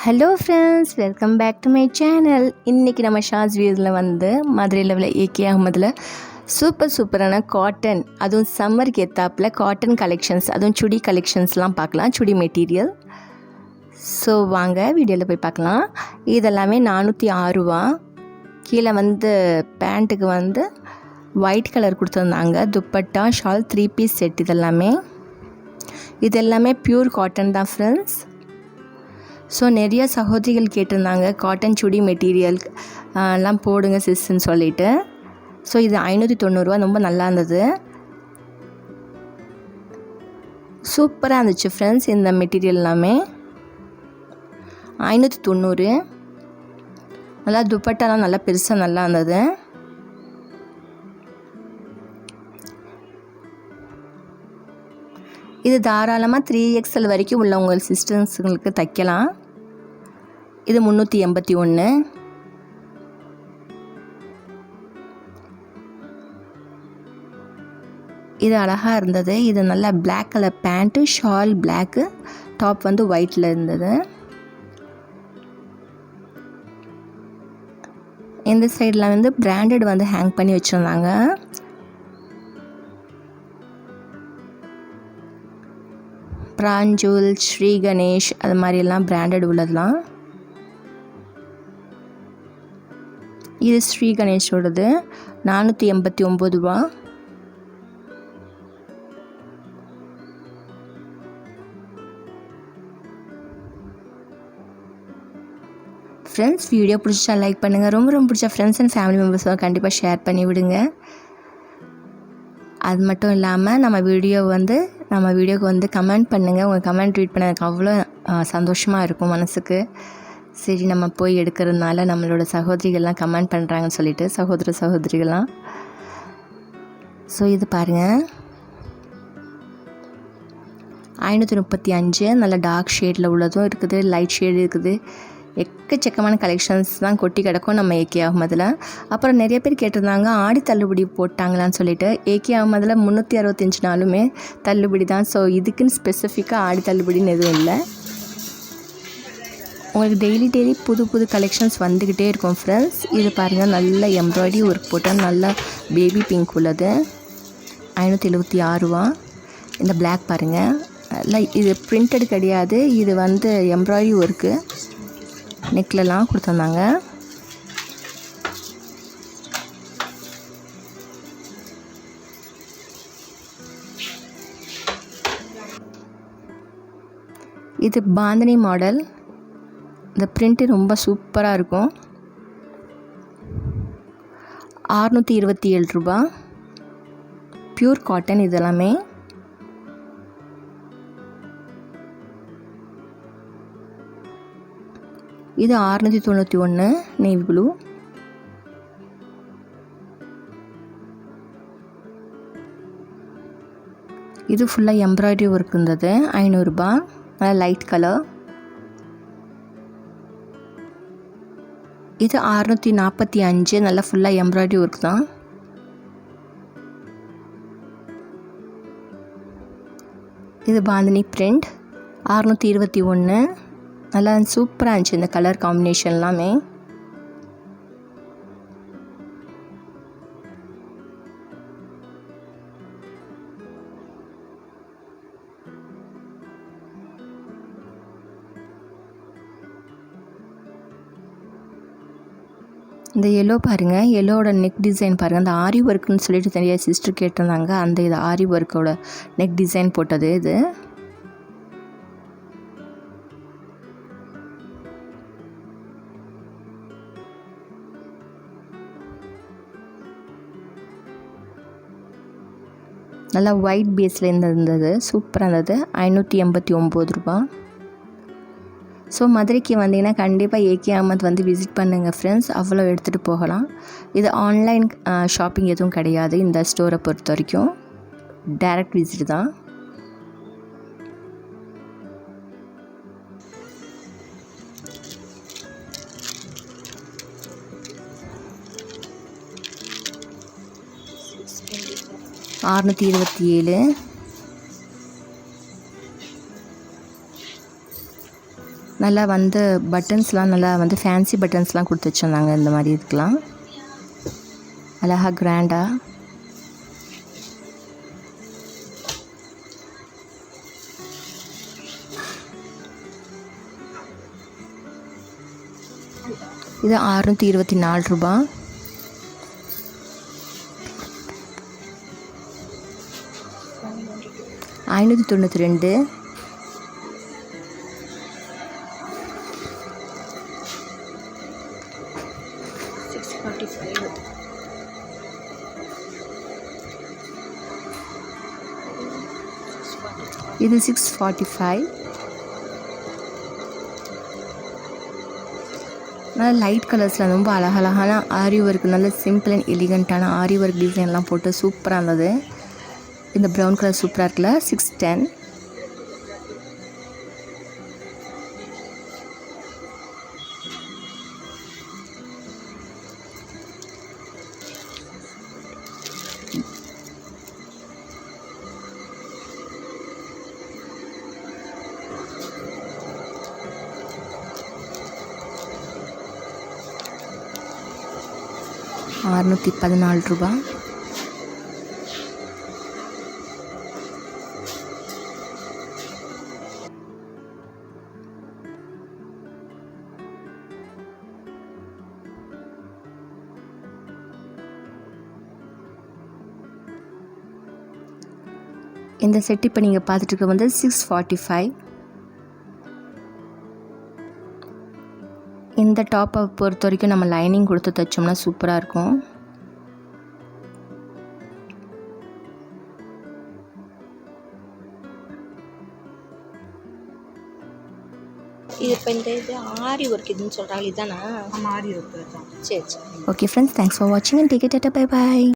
Hello friends, welcome back to my channel. இன்றைக்கி நம்ம shorts வியூஸில் வந்து மதுரையில் உள்ள ஏகே அகமதில் சூப்பரான காட்டன், அதுவும் சம்மருக்கு ஏற்றாப்பில் காட்டன் கலெக்ஷன்ஸ், அதுவும் சுடி கலெக்ஷன்ஸ்லாம் பார்க்கலாம், சுடி மெட்டீரியல். ஸோ வாங்க வீடியோவில் போய் பார்க்கலாம். இதெல்லாமே 406 ரூபா. கீழே வந்து பேண்ட்டுக்கு வந்து ஒயிட் கலர் கொடுத்துருந்தாங்க. Dupatta, shawl, 3 piece set. இதெல்லாமே ப்யூர் காட்டன் தான் ஃப்ரெண்ட்ஸ். ஸோ நிறைய சகோதரிகள் கேட்டிருந்தாங்க காட்டன் சுடி மெட்டீரியல் எல்லாம் போடுங்க சிஸ்ன்னு சொல்லிவிட்டு. ஸோ இது 590 ரூபா. ரொம்ப நல்லா இருந்தது, சூப்பராக இருந்துச்சு ஃப்ரெண்ட்ஸ். இந்த மெட்டீரியல் எல்லாமே 590. நல்லா துப்பட்டாலாம் நல்லா பெருசாக நல்லா இருந்தது. இது தாராளமாக 3XL வரைக்கும் உள்ளவங்க சிஸ்டர்ஸுங்களுக்கு தைக்கலாம். இது 381. இது அழகாக இருந்தது. இது நல்லா black colour pant, shawl black, top வந்து ஒயிட்டில் இருந்தது. இந்த சைடில் வந்து பிராண்டட் வந்து ஹேங் பண்ணி வச்சுருந்தாங்க. பிராஞ்சூல், ஸ்ரீ கணேஷ், அது மாதிரியெல்லாம் பிராண்டட் உள்ளதெல்லாம். இது ஸ்ரீ கணேஷோடது 489 ரூபா. ஃப்ரெண்ட்ஸ், வீடியோ பிடிச்சா லைக் பண்ணுங்கள். ரொம்ப பிடிச்ச ஃப்ரெண்ட்ஸ் அண்ட் ஃபேமிலி மெம்பர்ஸாக கண்டிப்பாக ஷேர் பண்ணி விடுங்க. அது மட்டும் இல்லாமல் நம்ம வீடியோவுக்கு வந்து கமெண்ட் பண்ணுங்கள். உங்கள் கமெண்ட் ரீட் பண்ணதுக்கு அவ்வளோ சந்தோஷமாக இருக்கும் மனசுக்கு. சரி, நம்ம போய் எடுக்கிறதுனால நம்மளோட சகோதரிகள்லாம் கமெண்ட் பண்ணுறாங்கன்னு சொல்லிட்டு, சகோதரிகள்லாம். ஸோ இது பாருங்கள், 535. நல்ல டார்க் ஷேடில் உள்ளதும் இருக்குது, லைட் ஷேடு இருக்குது. எக்கச்சக்கமான கலெக்ஷன்ஸ் தான் கொட்டி கிடக்கும் நம்ம ஏகே அகமதில். அப்புறம் நிறைய பேர் கேட்டிருந்தாங்க ஆடி தள்ளுபடி போட்டாங்களான்னு சொல்லிட்டு. ஏகே அகமதில் 365 நாளுமே தள்ளுபடி தான். ஸோ இதுக்குன்னு ஸ்பெசிஃபிக்காக ஆடி தள்ளுபடின்னு எதுவும் இல்லை. உங்களுக்கு டெய்லி புது கலெக்ஷன்ஸ் வந்துக்கிட்டே இருக்கும் ஃப்ரெண்ட்ஸ். இது பாருங்கள், நல்ல எம்ப்ராய்டரி ஒர்க் போட்டால் நல்ல பேபி பிங்க் உள்ளது, 576 ரூபா. இந்த பிளாக் பாருங்கள், இல்லை இது பிரிண்டட் கிடையாது, இது வந்து எம்ப்ராய்டரி ஒர்க்கு, நெக்லெலாம் கொடுத்துருந்தாங்க. இது பாந்தினி மாடல். இந்த பிரிண்ட்டு ரொம்ப சூப்பராக இருக்கும். 627 ரூபா. ப்யூர் காட்டன் இதெல்லாமே. இது 691 நேவி ப்ளூ. இது ஃபுல்லாக எம்ப்ராய்டரி ஒர்க் இருந்தது, 500 ரூபா. நல்லா லைட் கலர். இது 645. நல்லா ஃபுல்லாக எம்ப்ராய்டரி ஒர்க் தான். இது பாந்தினி பிரிண்ட், 621. நல்லா சூப்பராக இருந்துச்சு இந்த கலர் காம்பினேஷன் எல்லாமே. இந்த எல்லோ பாருங்கள், எல்லோவோட நெக் டிசைன் பாருங்கள். அந்த ஆரி ஒர்க்குன்னு சொல்லிட்டு நிறைய சிஸ்டர் கேட்டிருந்தாங்க. அந்த இது ஆரி ஒர்க்கோட நெக் டிசைன் போட்டது இது. நல்லா ஒயிட் பேஸில் இருந்தது, சூப்பராக இருந்தது, 589 ரூபா. ஸோ மதுரைக்கு வந்தீங்கன்னா கண்டிப்பாக ஏகே அகமத் வந்து விசிட் பண்ணுங்கள் ஃப்ரெண்ட்ஸ். அவ்வளோ எடுத்துகிட்டு போகலாம். இது ஆன்லைன் ஷாப்பிங் எதுவும் கிடையாது இந்த ஸ்டோரை பொறுத்த வரைக்கும், டைரக்ட் விசிட் தான். $627. நல்லா வந்து பட்டன்ஸ்லாம் நல்லா வந்து ஃபேன்சி பட்டன்ஸ்லாம் கொடுத்து வச்சுருந்தாங்க. இந்த மாதிரி இதுக்கெலாம் அழகாக கிராண்டாக. இது 624 ரூபா. $592. இது 645. நல்லா லைட் கலர்ஸில் ரொம்ப அழகழகான ஆரி ஒர்க், நல்ல சிம்பிள் அண்ட் எலிகண்ட்டான ஆரி ஒர்க் டிசைன்லாம் போட்டு சூப்பராக இருந்தது. இந்த ப்ரௌன் கலர் சூப்பராக இருக்குல்ல. 610. $614. இந்த செட் இப்போ நீங்கள் பார்த்துட்டு இருக்க வந்து 645. இந்த டாப்பை பொறுத்த வரைக்கும் நம்ம லைனிங் கொடுத்து தைச்சோம்னா சூப்பராக இருக்கும். இது இப்போ இந்த இது ஆரி ஒர்க் இதுன்னு சொல்கிறாங்க, இதுதானா? ஆமாம், ஆரி ஒர்க் தான். சரி சரி. ஓகே ஃப்ரெண்ட்ஸ், தேங்க்ஸ் ஃபார் வாட்சிங் and take it Tata, bye bye.